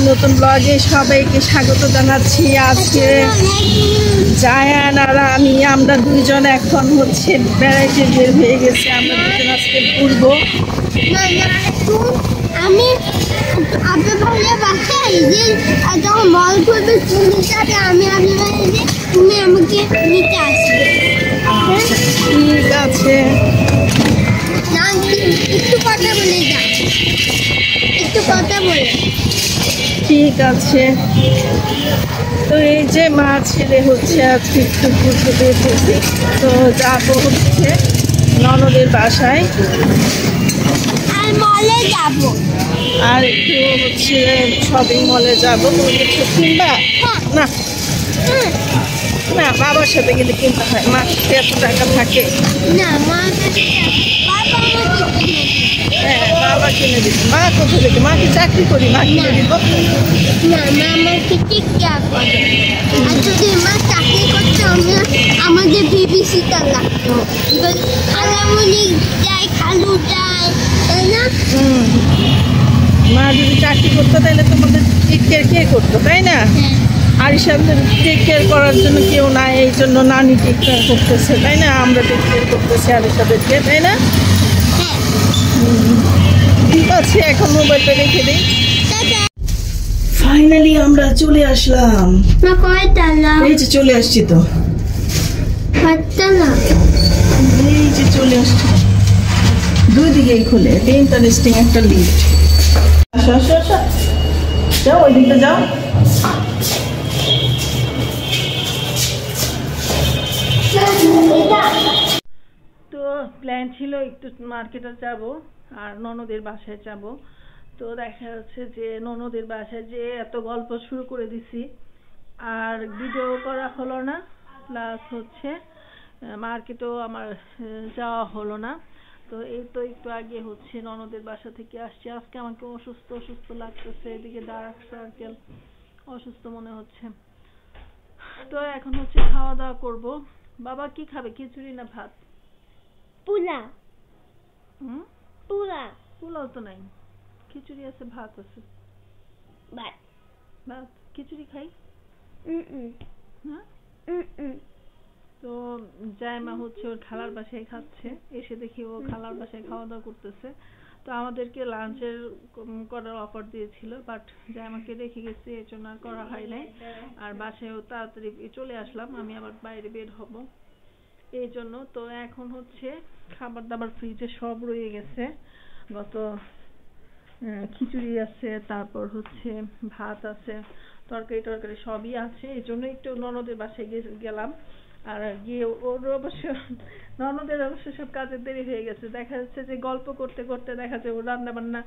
নতুন ব্লগে সবাইকে স্বাগত জানাচ্ছি। আজকে জায়ান আর আমরা দুইজন এখন হচ্ছে বেড়াইতে বের হয়ে গেছি। আমরা দুজন আজকে ঘুরবো। আমি যখন মল করবে আমি তুমি আমাকে নিতে আসবে। ঠিক আছে, একটু কথা বলে যা, একটু কথা বলে। ঠিক আছে। তো এই যে মা ছেলে হচ্ছে আজকে একটু ঘুরতে বেরিয়েছি। তো যাবো হচ্ছে ননদের বাসায় আর মলে যাব, আর একটু হচ্ছে শপিং মলে যাবো। তুমি কিছু কিনবা? না না, বাবার সাথে গেলে কিনতে হয়। মার সাথে এত টাকা থাকে না? হ্যাঁ, বাবা কিনে দিত। মা কোথায় থেকে? মাকে চাকরি করি, মা কিনে দিব না? মা আমাকে ঠিক করে। আর যদি মা চাকরি করতে আমাদের বেবিসিটার লাগতো, খালামুনি যায়, খালু যায়, তাই না? মা যদি চাকরি করতো তাহলে তোমাদের টেক কেয়ার কে করতো, তাই না? আর সামনে টেক কেয়ার করার জন্য কেউ নাই, এই জন্য নানি টেক কেয়ার করতেছে, তাই না? আমরা টেক কেয়ার করতেছি আরিশাদেরকে, তাই না? ঠিক আছে, এখন মোবাইলটা রেখে দিই। ফাইনালি আমরা চলে আসলাম। এই যে চলে আসছি। তো এই যে চলে আসছি, দুই দিকেই খুলে। ইন্টারেস্টিং একটা লিফট। আসো আসো আসো, যাও ওই দিকটা যাও। তো প্ল্যান ছিল একটু মার্কেটে যাব আর ননদের বাসায় যাব। তো দেখা যাচ্ছে যে ননদের বাসায় যে এত গল্প শুরু করে দিছি আর ভিডিও করা হলো না, প্লাস হচ্ছে মার্কেটেও আমার যাওয়া হলো না। তো এই তো একটু আগে হচ্ছে ননদের বাসা থেকে আসছি। আজকে আমাকে অসুস্থ অসুস্থ লাগতেছে, এদিকে ডার্ক সার্কেল, অসুস্থ মনে হচ্ছে। তো এখন হচ্ছে খাওয়া দাওয়া করব। বাবা কি খাবে, খিচুড়ি না ভাত? পোলাও। পোলাও তো নাই, খিচুড়ি আছে, ভাত আছে। ভাত খিচুড়ি খাই না। তো জায়মা হচ্ছে ওর খালার বাসায় খাচ্ছে, এসে দেখি ও খালার বাসায় খাওয়া দাওয়া করতেছে। তো আমাদেরকে লাঞ্চের করার অফার দিয়েছিল, বাট জায়মাকে রেখে গেছি, এই জন্য আর করা হয় নাই। আর বাসায়ও তাড়াতাড়ি চলে আসলাম, আমি আবার বাইরে বের হব এই জন্য। তো এখন হচ্ছে খাবার দাবার ফ্রিজে সব রয়ে গেছে। গত খিচুড়ি আছে, তারপর হচ্ছে ভাত আছে, তরকারি টরকারি সবই আছে। এই জন্য একটু ননদের বাসায় গেলাম। আর গিয়ে ওর অবশ্য ননদের অবশ্য সব কাজের দেরি হয়ে গেছে। দেখা যাচ্ছে যে গল্প করতে করতে দেখা যায় ওর রান্না বান্না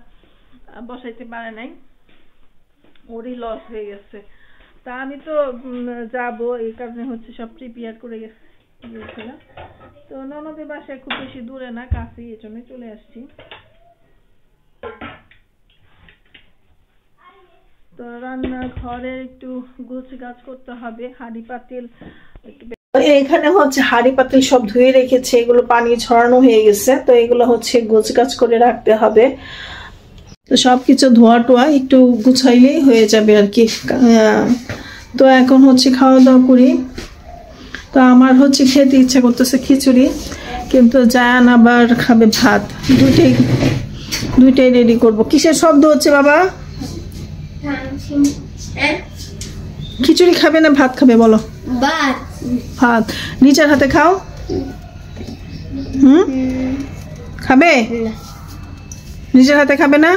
বসাইতে পারে নাই, ওরই লস হয়ে গেছে। তা আমি তো যাব, এই কারণে হচ্ছে সব প্রিপেয়ার করে গেছিলাম। তো ননদের বাসায় খুব বেশি দূরে না, কাছেই, এই জন্য চলে আসছি। তো রান্নার ঘরে একটু গোছ গাছ করতে হবে। হাঁড়ি পাতিল এখানে হচ্ছে হাঁড়ি পাতিল সব ধুয়ে রেখেছে, এগুলো পানি ছড়ানো হয়ে গেছে। তো এগুলো হচ্ছে গোছ গাছ করে রাখতে হবে। তো সবকিছু ধোয়া টোয়া একটু গুছাইলেই হয়ে যাবে আর কি। তো এখন হচ্ছে খাওয়া দাওয়া করি। তো আমার হচ্ছে খেতে ইচ্ছা করতেছে খিচুড়ি, কিন্তু জায়ান আবার খাবে ভাত। দুইটাই রেডি করব। কিসের শব্দ হচ্ছে বাবা? খিচুড়ি খাবে না ভাত খাবে বলো? ভাত। নিচের হাতে খাও। খাবে? নিজের হাতে খাবে না?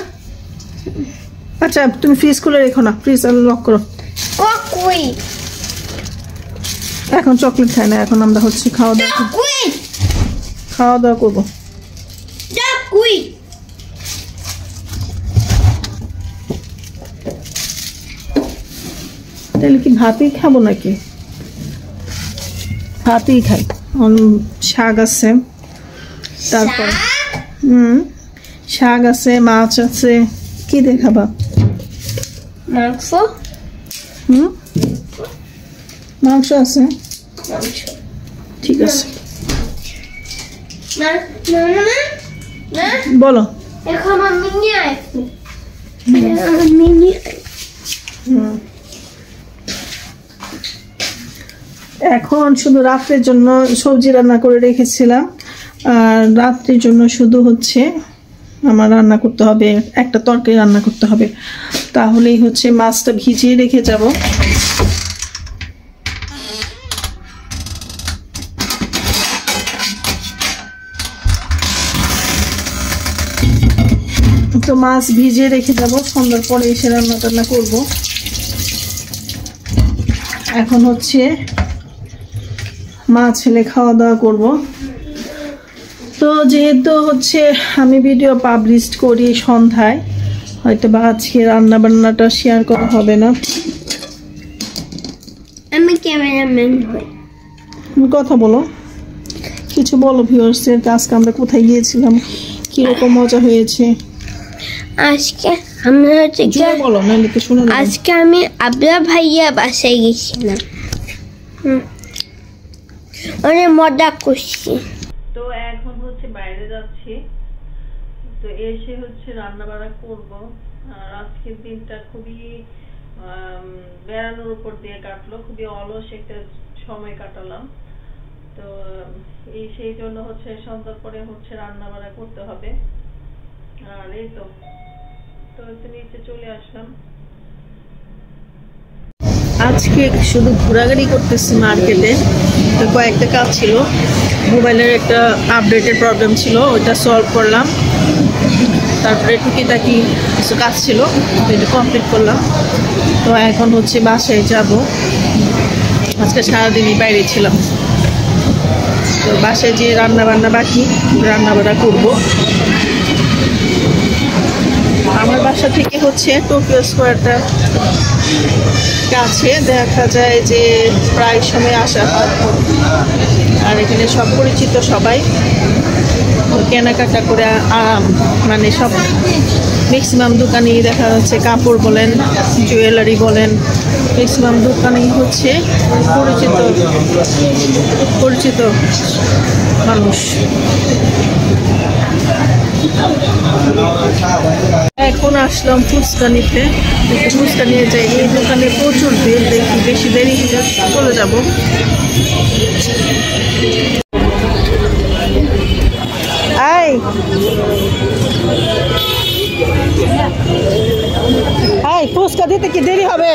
আচ্ছা, তুমি ফ্রিজ খুলে রেখো না, ফ্রিজ লক করো। এখন চকলেট খাই না, এখন আমরা হচ্ছে খাওয়া দাওয়া করবো। তাহলে কি ভাতই খাবো নাকি? ভাতই খাই। শাক আছে, তারপর শাক আছে, মাছ আছে। কি দেখাবা? মাংস। মাংস আছে, ঠিক আছে। বলো। এখন শুধু রাত্রের জন্য সবজি রান্না করে রেখেছিলাম, আর রাত্রের জন্য শুধু হচ্ছে আমার রান্না করতে হবে, একটা তরকারি রান্না করতে হবে, তাহলেই হচ্ছে মাছটা ভিজিয়ে রেখে যাব। তো মাছ ভিজিয়ে রেখে যাব, সন্ধ্যার পরে এসে রান্না টান্না করবো। এখন হচ্ছে মাছ ফেলে খাওয়া দাওয়া করব। তো যেহেতু হচ্ছে আমি ভিডিও পাবলিশ করি সন্ধ্যায়, হয়তো বা আজকে রান্না বান্নাটা শেয়ার করা হবে না। আমি ক্যামেরাম্যান হই। কথা বলো, কিছু বলো ভিউয়ার্সদের। আজকে আমরা কোথায় গিয়েছিলাম, কিরকম মজা হয়েছে? আজকে আমরা হচ্ছে বলো, নাহলে তো শুনে নেব। আজকে আমি আবলা ভাইয়া বাসায় গেছিলাম, অনেক মজা করছি। তো এখন হচ্ছে বাইরে যাচ্ছি, তো এসে হচ্ছে রান্না বান্না করবো। আর আজকের দিনটা খুবই বেড়ানোর উপর দিয়ে কাটলো, খুবই অলস একটা সময় কাটালাম। তো সেই জন্য হচ্ছে সন্ধ্যার পরে হচ্ছে রান্না বান্না করতে হবে। আর এই তো নিচে চলে আসলাম। আজকে শুধু ঘোরাঘুরি করতেছি মার্কেটে। তো কয়েকটা কাজ ছিল, মোবাইলের একটা আপডেটের প্রবলেম ছিল, ওইটা সলভ করলাম। তারপরে টুকিটাকি কিছু কাজ ছিল, এটা কমপ্লিট করলাম। তো এখন হচ্ছে বাসায় যাব। আজকে সারাদিনই বাইরে ছিলাম, তো বাসায় যে রান্না বান্না বাকি, রান্না বান্না করবো। আমার বাসা থেকে হচ্ছে টোকিও স্কোয়ারটা কাছে, দেখা যায় যে প্রায় সময় আসা হয়। আর এখানে সব পরিচিত সবাই, কেনাকাটা করে মানে সব ম্যাক্সিমাম দোকানেই দেখা যাচ্ছে কাপড় বলেন, জুয়েলারি বলেন, ম্যাক্সিমাম দোকানেই হচ্ছে পরিচিত মানুষ। এখন আসলাম ফুচকা নিতে, ফুচকা নিয়ে যাই। এই দোকানে প্রচুর ভিড়, দেখি বেশি দেরি চলে যাব। ফুচকা দিতে কি দেরি হবে?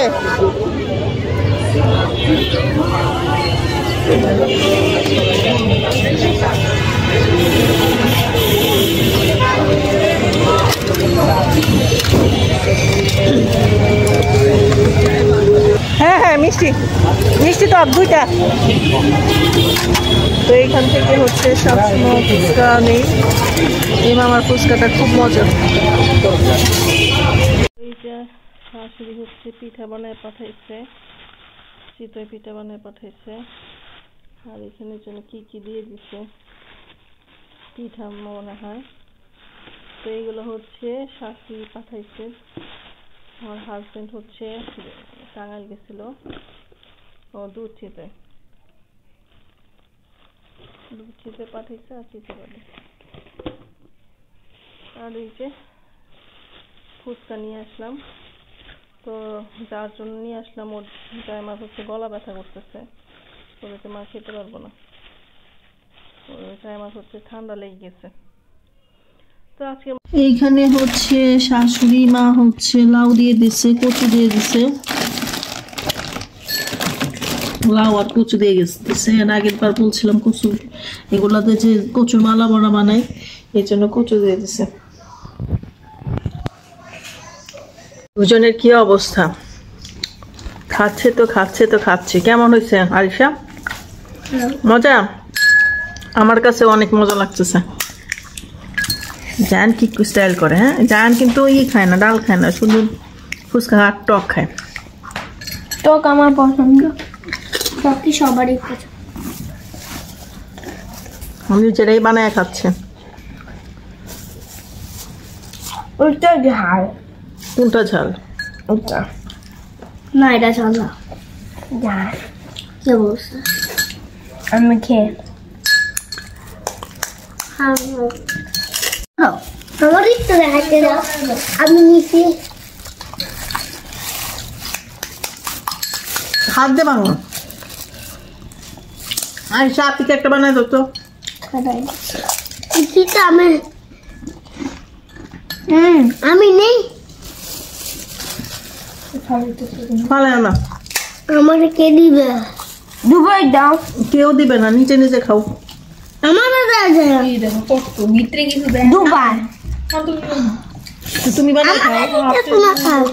হ্যাঁ হ্যাঁ, মিষ্টি মিষ্টি তো দুইটা। তো এইখান থেকে হচ্ছে সবসময় ফুচকা নেই। এই মামার ফুচকাটা খুব মজার। এইটা শাশুড়ি হচ্ছে পিঠা বানায় পাঠাইছে, চিতই পিঠা বানায় পাঠাইছে। আর এখানে জন্য কি কি দিয়ে দিছে, পিঠা মনে হয়। তো এইগুলো হচ্ছে শাশুড়ি পাঠাইছে। আমার হাজবেন্ড হচ্ছে টাঙ্গাইল গেছিল, ও দুধ চিতে পাঠাইছে। আর চিতে বাড়ি, আর এই যে ফুচকা নিয়ে আসলাম। তো যার জন্য নিয়ে আসলাম, ওর আমার হচ্ছে গলা ব্যথা করতেছে, ওদেরকে মা খেতে পারবো না, ওইটা আমার হচ্ছে ঠান্ডা লেগে গেছে। তো আজকে এইখানে হচ্ছে শাশুড়ি মা হচ্ছে লাউ দিয়ে দিছে, কচু দিয়ে দিছে, লাউ আর কচু দিয়ে দিছে। এর আগের বার বলছিলাম কচু, এগুলাতে যে কচুর মালা বড়া বানাই, এই জন্য কচু দিয়ে দিছে। দুজনের কি অবস্থা, খাচ্ছে তো খাচ্ছে। কেমন হয়েছে আরিশা? মজা? আমার কাছে অনেক মজা লাগতেছে। জান কি স্টাইল করে, হ্যাঁ জান কিন্তু খায় না, ডাল খায় না, শুধু ফুচকা আর টক খায়। টক আমার পছন্দ, টক কি সবারই পছন্দ। নিজেরাই বানায় খাচ্ছে। ওইটা ঝাল। কোনটা ঝাল? ওটা না, এটা ঝাল না, ঝাল। কে বলছে? আমি খেয়ে আমার একটু দেখাতে দাও। আমি নিচে হাত দে বাংলা। আয়সা আপনি একটা বানায় দাও তো। আমি নেই, না আমার কে দিবে? দুবাই দাও। কেউ দিবে না, নিজে নিজে খাও। আমার দুবাই তুমি বানায় খাও।